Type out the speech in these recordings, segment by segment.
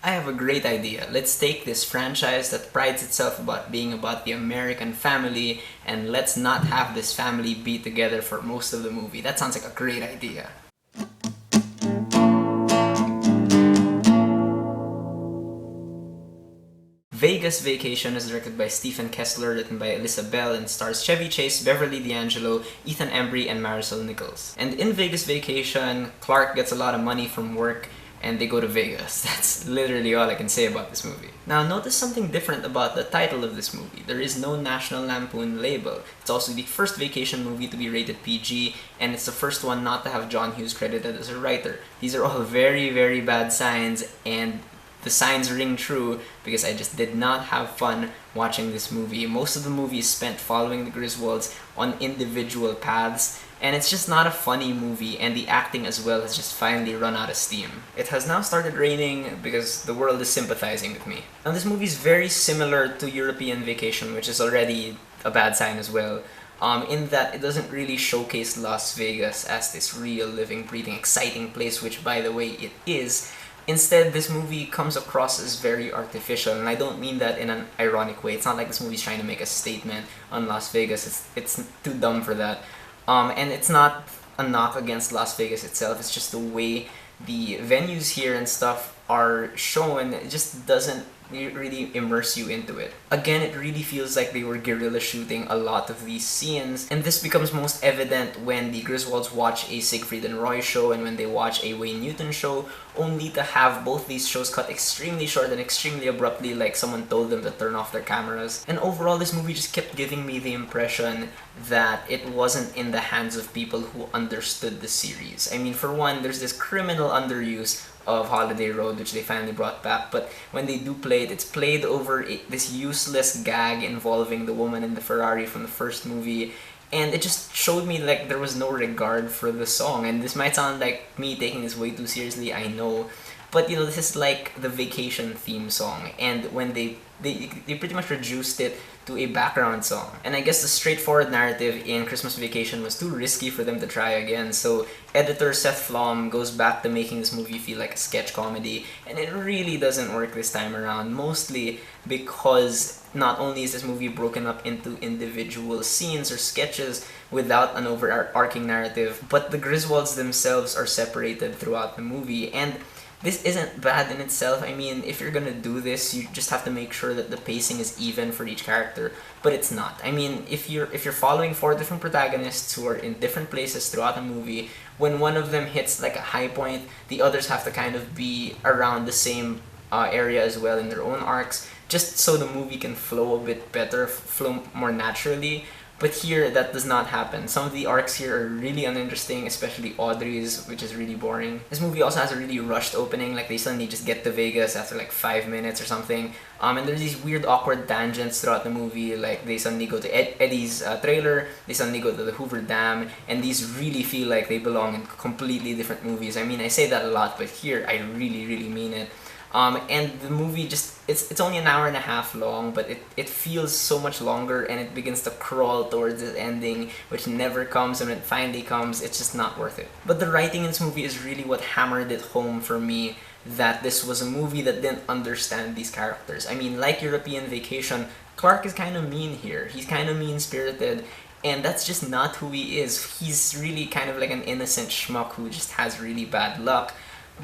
I have a great idea. Let's take this franchise that prides itself about being about the American family, and let's not have this family be together for most of the movie. That sounds like a great idea. Vegas Vacation is directed by Stephen Kessler, written by Alyssa Bell, and stars Chevy Chase, Beverly D'Angelo, Ethan Embry, and Marisol Nichols. And in Vegas Vacation, Clark gets a lot of money from work and they go to Vegas. That's literally all I can say about this movie. Now notice something different about the title of this movie. There is no National Lampoon label. It's also the first vacation movie to be rated PG, and it's the first one not to have John Hughes credited as a writer. These are all very, very bad signs, and the signs ring true because I just did not have fun watching this movie. Most of the movie is spent following the Griswolds on individual paths, and it's just not a funny movie, and the acting as well has just finally run out of steam. It has now started raining because the world is sympathizing with me. Now this movie is very similar to European Vacation, which is already a bad sign as well. In that it doesn't really showcase Las Vegas as this real, living, breathing, exciting place, which by the way it is. Instead, this movie comes across as very artificial, and I don't mean that in an ironic way. It's not like this movie's trying to make a statement on Las Vegas. It's too dumb for that. And it's not a knock against Las Vegas itself. It's just the way the venues here and stuff are shown. It just doesn't really immerse you into it. Again, it really feels like they were guerrilla shooting a lot of these scenes, and this becomes most evident when the Griswolds watch a Siegfried and Roy show and when they watch a Wayne Newton show, only to have both these shows cut extremely short and extremely abruptly, like someone told them to turn off their cameras. And overall, this movie just kept giving me the impression that it wasn't in the hands of people who understood the series. I mean, for one, there's this criminal underuse of Holiday Road, which they finally brought back, but when they do play it, it's played over this useless gag involving the woman in the Ferrari from the first movie, and it just showed me like there was no regard for the song. And this might sound like me taking this way too seriously, I know, but you know, this is like the Vacation theme song, and when they pretty much reduced it to a background song. And I guess the straightforward narrative in Christmas Vacation was too risky for them to try again, so editor Seth Flom goes back to making this movie feel like a sketch comedy, and it really doesn't work this time around, mostly because not only is this movie broken up into individual scenes or sketches without an overarching narrative, but the Griswolds themselves are separated throughout the movie. And this isn't bad in itself. I mean, if you're gonna do this, you just have to make sure that the pacing is even for each character, but it's not. I mean, if you're following four different protagonists who are in different places throughout the movie, when one of them hits like a high point, the others have to kind of be around the same area as well in their own arcs, just so the movie can flow a bit better, flow more naturally. But here, that does not happen. Some of the arcs here are really uninteresting, especially Audrey's, which is really boring. This movie also has a really rushed opening, like they suddenly just get to Vegas after like 5 minutes or something. And there's these weird, awkward tangents throughout the movie, like they suddenly go to Eddie's trailer, they suddenly go to the Hoover Dam, and these really feel like they belong in completely different movies. I mean, I say that a lot, but here, I really, really mean it. And the movie just, it's only an hour and a half long, but it feels so much longer, and it begins to crawl towards its ending, which never comes, and when it finally comes, it's just not worth it. But the writing in this movie is really what hammered it home for me, that this was a movie that didn't understand these characters. I mean, like European Vacation, Clark is kind of mean here. He's kind of mean-spirited, and that's just not who he is. He's really kind of like an innocent schmuck who just has really bad luck.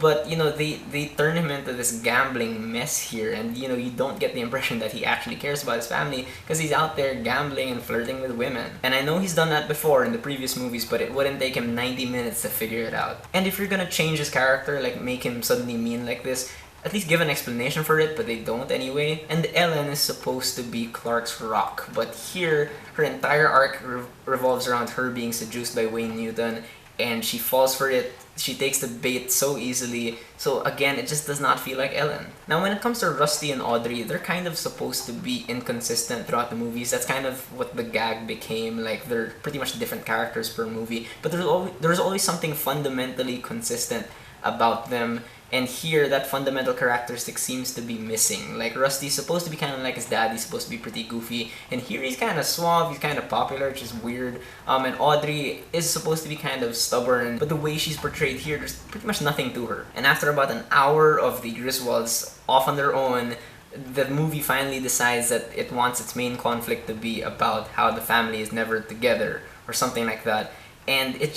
But, you know, they turn him into this gambling mess here, and, you know, you don't get the impression that he actually cares about his family because he's out there gambling and flirting with women. And I know he's done that before in the previous movies, but it wouldn't take him 90 minutes to figure it out. And if you're gonna change his character, like make him suddenly mean like this, at least give an explanation for it, but they don't anyway. And Ellen is supposed to be Clark's rock, but here, her entire arc revolves around her being seduced by Wayne Newton, and she falls for it. She takes the bait so easily. So again, it just does not feel like Ellen. Now when it comes to Rusty and Audrey, they're kind of supposed to be inconsistent throughout the movies. That's kind of what the gag became, like they're pretty much different characters per movie. But there's always something fundamentally consistent about them. And here, that fundamental characteristic seems to be missing. Like, Rusty's supposed to be kind of like his dad, he's supposed to be pretty goofy, and here he's kind of suave, he's kind of popular, which is weird. And Audrey is supposed to be kind of stubborn, but the way she's portrayed here, there's pretty much nothing to her. And after about an hour of the Griswolds off on their own, the movie finally decides that it wants its main conflict to be about how the family is never together, or something like that. And it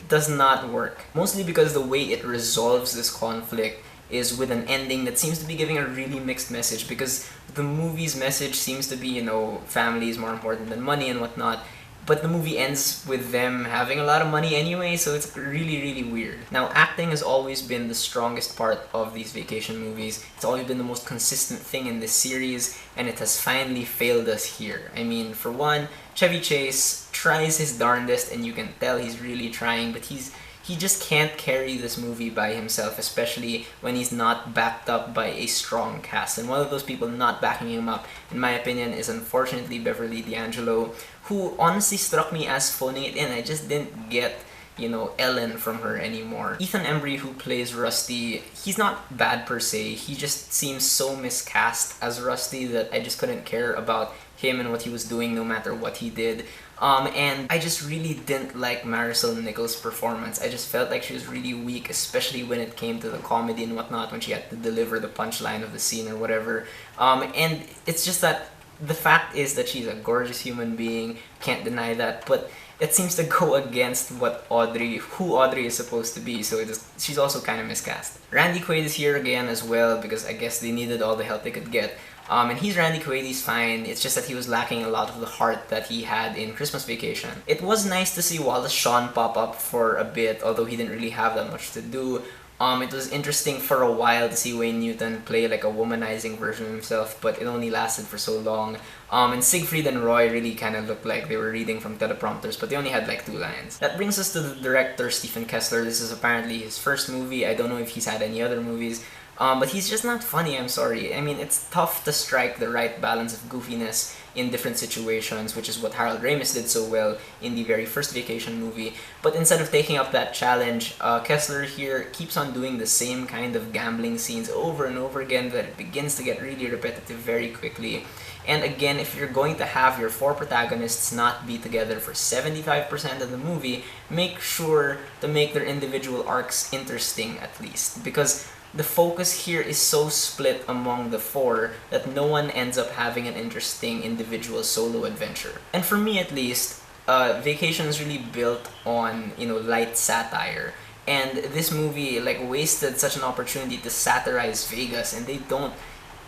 does not work. Mostly because the way it resolves this conflict is with an ending that seems to be giving a really mixed message, because the movie's message seems to be, you know, family is more important than money and whatnot, but the movie ends with them having a lot of money anyway, so it's really, really weird. Now, acting has always been the strongest part of these vacation movies. It's always been the most consistent thing in this series, and it has finally failed us here. I mean, for one, Chevy Chase tries his darndest, and you can tell he's really trying, but he just can't carry this movie by himself, especially when he's not backed up by a strong cast. And one of those people not backing him up, in my opinion, is unfortunately Beverly D'Angelo, who honestly struck me as phoning it in. I just didn't get, you know, Ellen from her anymore. Ethan Embry, who plays Rusty, he's not bad per se. He just seems so miscast as Rusty that I just couldn't care about him and what he was doing no matter what he did. And I just really didn't like Marisol Nichols' performance. I just felt like she was really weak, especially when it came to the comedy and whatnot, when she had to deliver the punchline of the scene or whatever. And it's just that the fact is that she's a gorgeous human being, can't deny that, but it seems to go against who Audrey is supposed to be, so she's also kind of miscast. Randy Quaid is here again as well, because I guess they needed all the help they could get. And he's Randy Quaid, he's fine. It's just that he was lacking a lot of the heart that he had in Christmas Vacation. It was nice to see Wallace Shawn pop up for a bit, although he didn't really have that much to do. It was interesting for a while to see Wayne Newton play like a womanizing version of himself, but it only lasted for so long. And Siegfried and Roy really kind of looked like they were reading from teleprompters, but they only had like 2 lines. That brings us to the director, Stephen Kessler. This is apparently his first movie. I don't know if he's had any other movies. But he's just not funny, I'm sorry. I mean, it's tough to strike the right balance of goofiness in different situations, which is what Harold Ramis did so well in the very first Vacation movie. But instead of taking up that challenge, Kessler here keeps on doing the same kind of gambling scenes over and over again that it begins to get really repetitive very quickly. And again, if you're going to have your 4 protagonists not be together for 75% of the movie, make sure to make their individual arcs interesting at least, because the focus here is so split among the 4 that no one ends up having an interesting individual solo adventure. And for me at least, Vacation is really built on, you know, light satire. And this movie like wasted such an opportunity to satirize Vegas, and they don't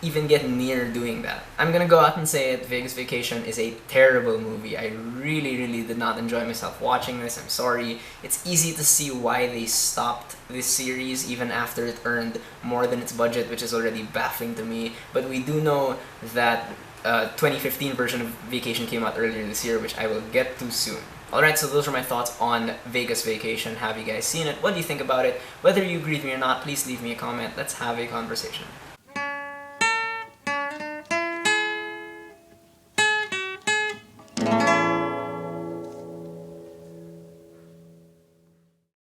even get near doing that. I'm gonna go out and say it, Vegas Vacation is a terrible movie. I really, really did not enjoy myself watching this, I'm sorry. It's easy to see why they stopped this series even after it earned more than its budget, which is already baffling to me. But we do know that 2015 version of Vacation came out earlier this year, which I will get to soon. Alright, so those are my thoughts on Vegas Vacation. Have you guys seen it? What do you think about it? Whether you agree with me or not, please leave me a comment. Let's have a conversation.